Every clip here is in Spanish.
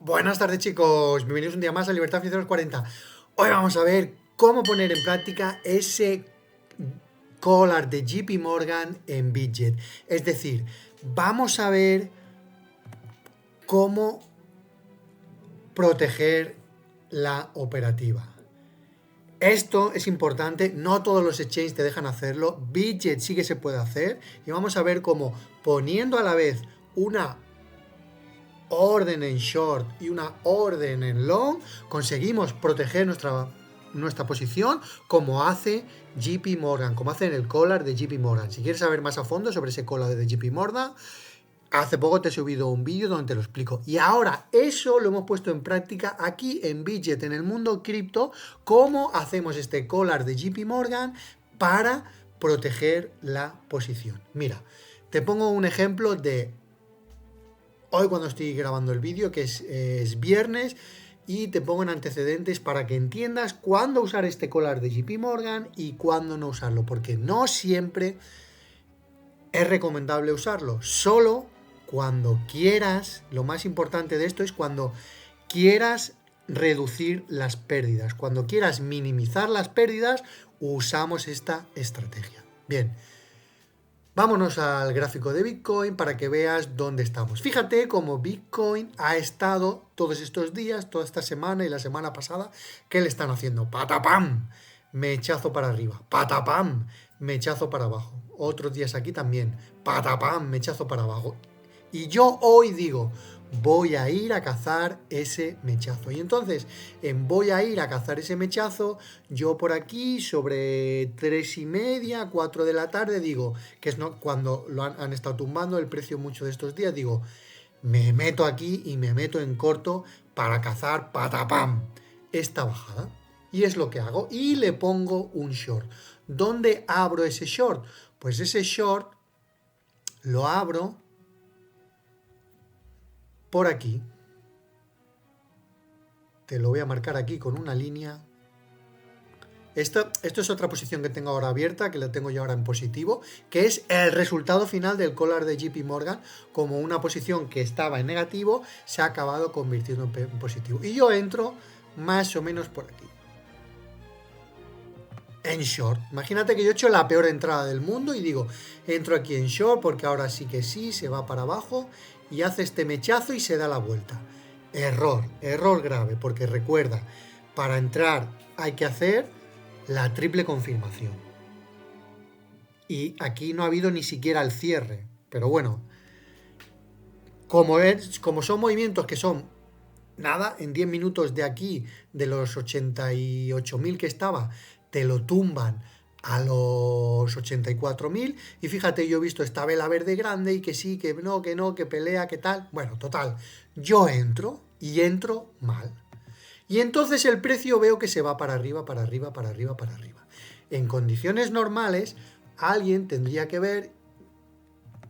Buenas tardes chicos, bienvenidos un día más a Libertad Financiera 40. Hoy vamos a ver cómo poner en práctica ese collar de JP Morgan en Bitget. Es decir, vamos a ver cómo proteger la operativa. Esto es importante, no todos los exchanges te dejan hacerlo, Bitget sí que se puede hacer y vamos a ver cómo poniendo a la vez una orden en short y una orden en long, conseguimos proteger nuestra posición como hace JP Morgan, como hace en el collar de JP Morgan. Si quieres saber más a fondo sobre ese collar de JP Morgan, hace poco te he subido un vídeo donde te lo explico. Y ahora eso lo hemos puesto en práctica aquí en Bitget, en el mundo cripto, cómo hacemos este collar de JP Morgan para proteger la posición. Mira, te pongo un ejemplo de hoy cuando estoy grabando el vídeo, que es viernes, y te pongo en antecedentes para que entiendas cuándo usar este collar de JP Morgan y cuándo no usarlo, porque no siempre es recomendable usarlo, solo cuando quieras. Lo más importante de esto es cuando quieras reducir las pérdidas, cuando quieras minimizar las pérdidas, usamos esta estrategia. Bien. Vámonos al gráfico de Bitcoin para que veas dónde estamos. Fíjate cómo Bitcoin ha estado todos estos días, toda esta semana y la semana pasada, ¿qué le están haciendo? ¡Patapam! Mechazo para arriba. ¡Patapam! Mechazo para abajo. Otros días aquí también. ¡Patapam! Mechazo para abajo. Y yo hoy digo, voy a ir a cazar ese mechazo. Y entonces, en voy a ir a cazar ese mechazo, yo por aquí, sobre 3:30, 4 de la tarde, digo, que es cuando lo han estado tumbando el precio mucho de estos días, digo, me meto aquí y me meto en corto para cazar patapam esta bajada. Y es lo que hago. Y le pongo un short. ¿Dónde abro ese short? Pues ese short lo abro por aquí. Te lo voy a marcar aquí con una línea. Esto es otra posición que tengo ahora abierta, que la tengo yo ahora en positivo, que es el resultado final del collar de JP Morgan. Como una posición que estaba en negativo, se ha acabado convirtiendo en positivo. Y yo entro más o menos por aquí. En short. Imagínate que yo he hecho la peor entrada del mundo y digo, entro aquí en short porque ahora sí que sí, se va para abajo y hace este mechazo y se da la vuelta. Error grave, porque recuerda, para entrar hay que hacer la triple confirmación. Y aquí no ha habido ni siquiera el cierre. Pero bueno, como son movimientos que son nada, en 10 minutos de aquí, de los 88.000 que estaba, te lo tumban a los 84.000 y fíjate, yo he visto esta vela verde grande y que sí, que no, que pelea, que tal. Bueno, total, yo entro y entro mal. Y entonces el precio veo que se va para arriba, para arriba, para arriba, para arriba. En condiciones normales, alguien tendría que ver,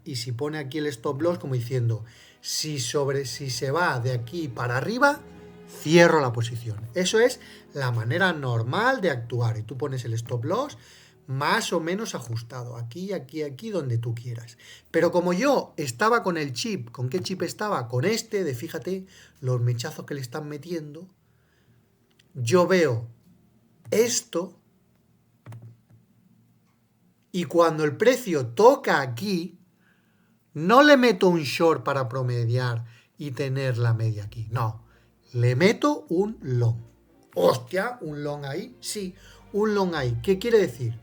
y si pone aquí el stop loss como diciendo, si se va de aquí para arriba, cierro la posición. Eso es la manera normal de actuar. Y tú pones el stop loss más o menos ajustado. Aquí, aquí, aquí, donde tú quieras. Pero como yo estaba con el chip, ¿con qué chip estaba? Con este, de fíjate los mechazos que le están metiendo. Yo veo esto y cuando el precio toca aquí, no le meto un short para promediar y tener la media aquí. No, le meto un long. Hostia, un long ahí. Sí, un long ahí. ¿Qué quiere decir?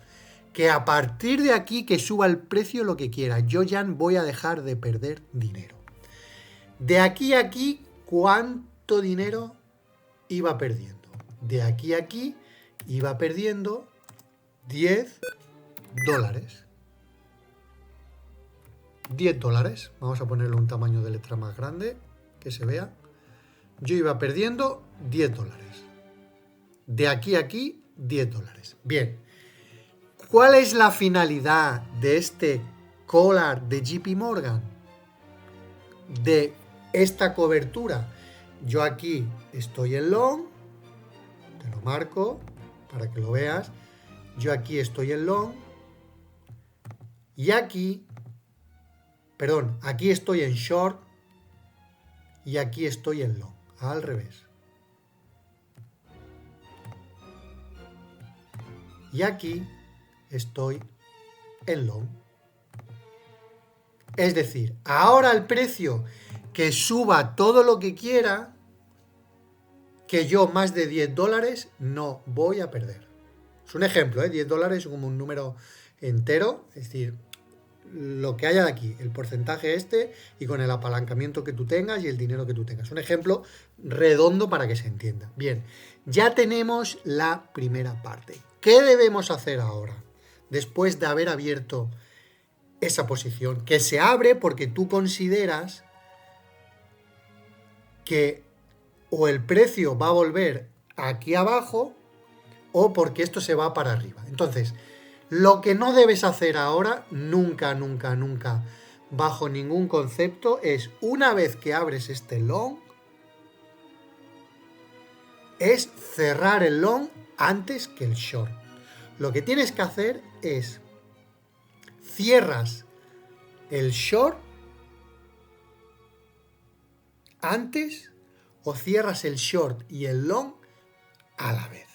Que a partir de aquí que suba el precio lo que quiera. Yo ya voy a dejar de perder dinero. De aquí a aquí, ¿cuánto dinero iba perdiendo? De aquí a aquí iba perdiendo $10. $10. Vamos a ponerle un tamaño de letra más grande, que se vea. Yo iba perdiendo $10. De aquí a aquí, $10. Bien. ¿Cuál es la finalidad de este collar de JP Morgan? De esta cobertura. Yo aquí estoy en long. Te lo marco para que lo veas. Yo aquí estoy en long. Y aquí... Perdón, aquí estoy en short y aquí estoy en long. al revés. Y aquí estoy en long. Es decir, ahora el precio que suba todo lo que quiera, que yo más de $10 no voy a perder. Es un ejemplo, ¿eh? $10 es como un número entero, es decir, lo que haya de aquí, el porcentaje este y con el apalancamiento que tú tengas y el dinero que tú tengas. Un ejemplo redondo para que se entienda. Bien, ya tenemos la primera parte. ¿Qué debemos hacer ahora? Después de haber abierto esa posición, que se abre porque tú consideras que o el precio va a volver aquí abajo o porque esto se va para arriba. Entonces, lo que no debes hacer ahora, nunca, nunca, nunca, bajo ningún concepto, es una vez que abres este long, es cerrar el long antes que el short. Lo que tienes que hacer es cierras el short antes o cierras el short y el long a la vez.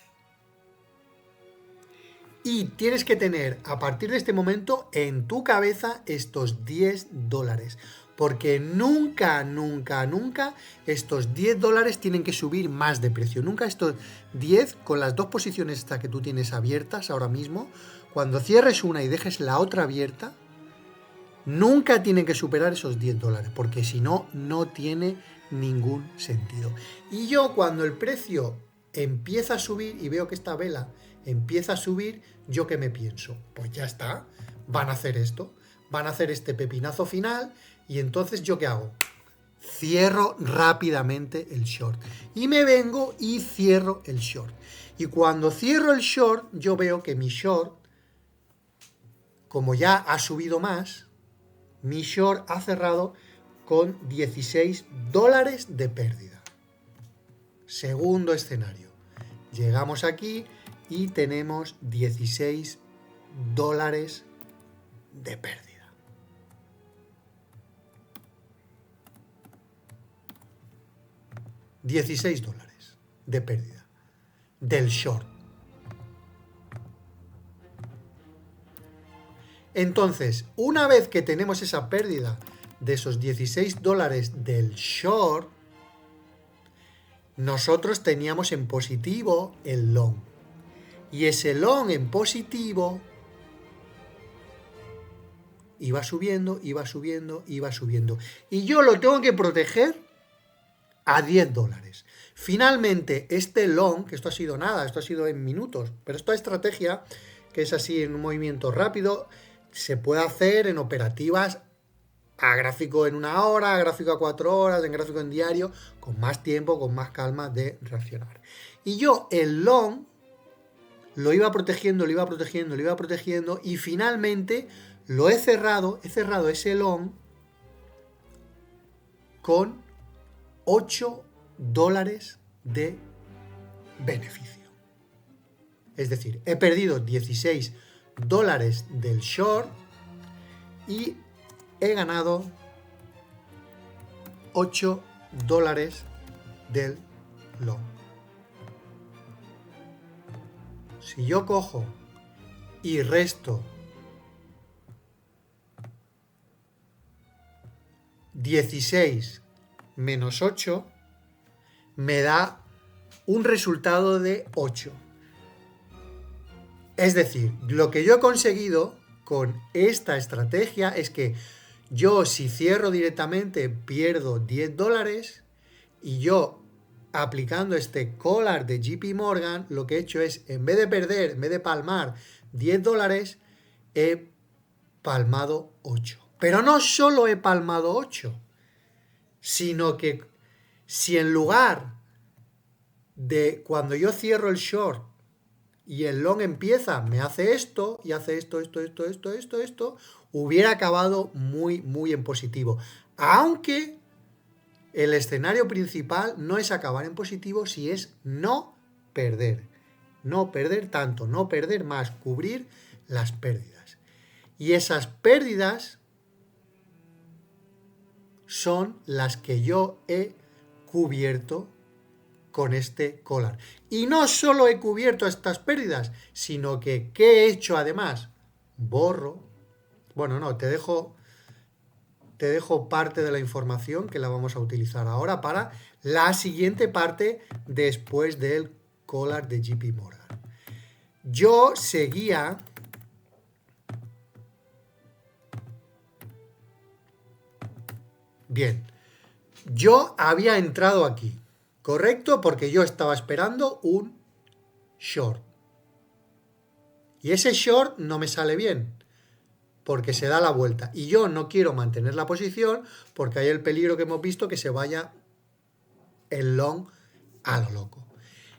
Y tienes que tener a partir de este momento en tu cabeza estos $10. Porque nunca, nunca, nunca estos $10 tienen que subir más de precio. Nunca estos 10 con las dos posiciones estas que tú tienes abiertas ahora mismo, cuando cierres una y dejes la otra abierta, nunca tienen que superar esos $10. Porque si no, no tiene ningún sentido. Y yo cuando el precio empieza a subir y veo que esta vela empieza a subir, ¿yo qué me pienso? Pues ya está, van a hacer esto, van a hacer este pepinazo final y entonces ¿yo qué hago? Cierro rápidamente el short y me vengo y cierro el short. Y cuando cierro el short, yo veo que mi short, como ya ha subido más, mi short ha cerrado con $16 de pérdida. Segundo escenario. Llegamos aquí y tenemos $16 de pérdida. $16 de pérdida del short. Entonces, una vez que tenemos esa pérdida de esos $16 del short, nosotros teníamos en positivo el long. Y ese long en positivo iba subiendo, iba subiendo, iba subiendo. Y yo lo tengo que proteger a $10. Finalmente, este long, que esto ha sido nada, esto ha sido en minutos, pero esta estrategia, que es así en un movimiento rápido, se puede hacer en operativas a gráfico en 1 hora, a gráfico a 4 horas, en gráfico en diario, con más tiempo, con más calma de reaccionar. Y yo el long lo iba protegiendo, lo iba protegiendo, lo iba protegiendo y finalmente lo he cerrado ese long con $8 de beneficio. Es decir, he perdido $16 del short y he ganado $8 del long. Si yo cojo y resto 16 menos 8, me da un resultado de 8. Es decir, lo que yo he conseguido con esta estrategia es que yo, si cierro directamente, pierdo $10 y yo, aplicando este collar de JP Morgan, lo que he hecho es, en vez de perder, en vez de palmar $10, he palmado 8. Pero no solo he palmado 8, sino que si en lugar de cuando yo cierro el short y el long empieza, me hace esto y hace esto, hubiera acabado muy, muy en positivo. Aunque el escenario principal no es acabar en positivo, si es no perder. No perder tanto, no perder más, cubrir las pérdidas. Y esas pérdidas son las que yo he cubierto con este collar. Y no solo he cubierto estas pérdidas, sino que, ¿qué he hecho además? Borro. Bueno, no, te dejo parte de la información que la vamos a utilizar ahora para la siguiente parte después del collar de JP Morgan. Yo seguía bien. Yo había entrado aquí, ¿correcto? Porque yo estaba esperando un short. Y ese short no me sale bien, porque se da la vuelta. Y yo no quiero mantener la posición porque hay el peligro que hemos visto que se vaya el long a lo loco.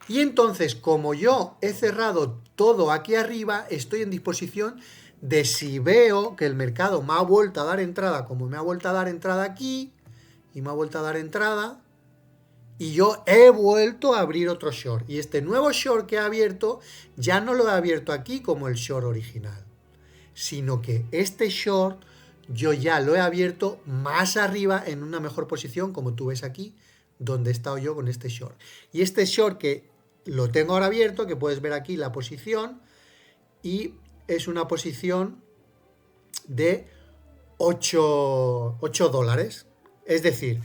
Y entonces, como yo he cerrado todo aquí arriba, estoy en disposición de, si veo que el mercado me ha vuelto a dar entrada, como me ha vuelto a dar entrada aquí, y me ha vuelto a dar entrada, y yo he vuelto a abrir otro short. Y este nuevo short que he abierto, ya no lo he abierto aquí como el short original, sino que este short yo ya lo he abierto más arriba en una mejor posición, como tú ves aquí, donde he estado yo con este short. Y este short que lo tengo ahora abierto, que puedes ver aquí la posición, y es una posición de 8 dólares. Es decir,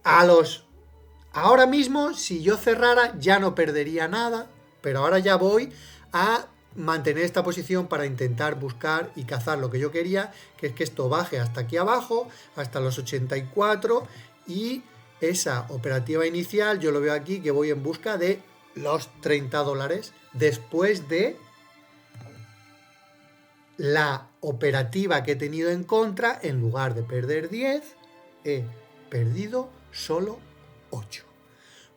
ahora mismo, si yo cerrara, ya no perdería nada, pero ahora ya voy a mantener esta posición para intentar buscar y cazar lo que yo quería, que es que esto baje hasta aquí abajo, hasta los 84, y esa operativa inicial, yo lo veo aquí, que voy en busca de los 30 dólares después de la operativa que he tenido en contra. En lugar de perder 10, he perdido solo 8.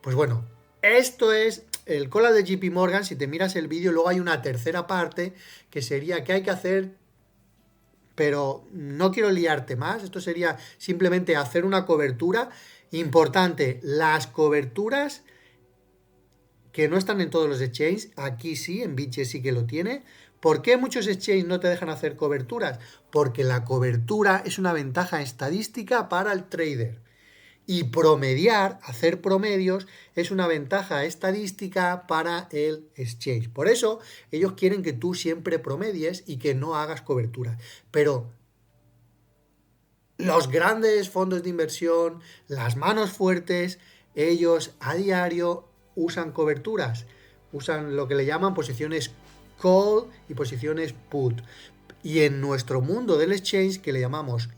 Pues bueno, esto es el collar de JP Morgan. Si te miras el vídeo, luego hay una tercera parte que sería qué hay que hacer, pero no quiero liarte más. Esto sería simplemente hacer una cobertura. Importante, las coberturas que no están en todos los exchanges, aquí sí, en BitGet sí que lo tiene. ¿Por qué muchos exchanges no te dejan hacer coberturas? Porque la cobertura es una ventaja estadística para el trader. Y promediar, hacer promedios, es una ventaja estadística para el exchange. Por eso ellos quieren que tú siempre promedies y que no hagas cobertura. Pero los grandes fondos de inversión, las manos fuertes, ellos a diario usan coberturas. Usan lo que le llaman posiciones call y posiciones put. Y en nuestro mundo del exchange, que le llamamos,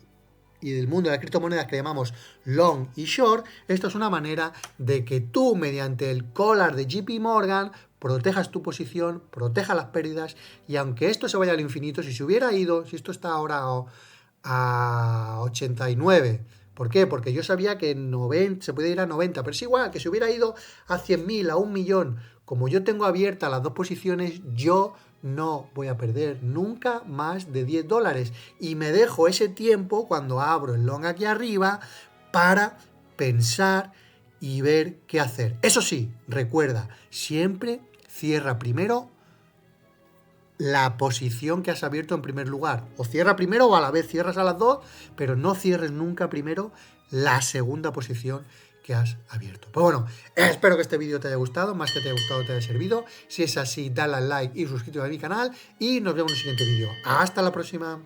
y del mundo de las criptomonedas, que le llamamos long y short, esto es una manera de que tú, mediante el collar de JP Morgan, protejas tu posición, protejas las pérdidas, y aunque esto se vaya al infinito, si se hubiera ido, si esto está ahora a 89, ¿por qué? Porque yo sabía que en 90, se puede ir a 90, pero es igual, que se hubiera ido a 100.000, a 1.000.000, como yo tengo abiertas las dos posiciones, yo no voy a perder nunca más de 10 dólares. Y me dejo ese tiempo cuando abro el long aquí arriba para pensar y ver qué hacer. Eso sí, recuerda, siempre cierra primero la posición que has abierto en primer lugar. O cierra primero o a la vez cierras a las dos, pero no cierres nunca primero la segunda posición que has abierto. Pues bueno, espero que este vídeo te haya gustado, más que te haya gustado, te haya servido. Si es así, dale al like y suscríbete a mi canal y nos vemos en el siguiente vídeo. Hasta la próxima.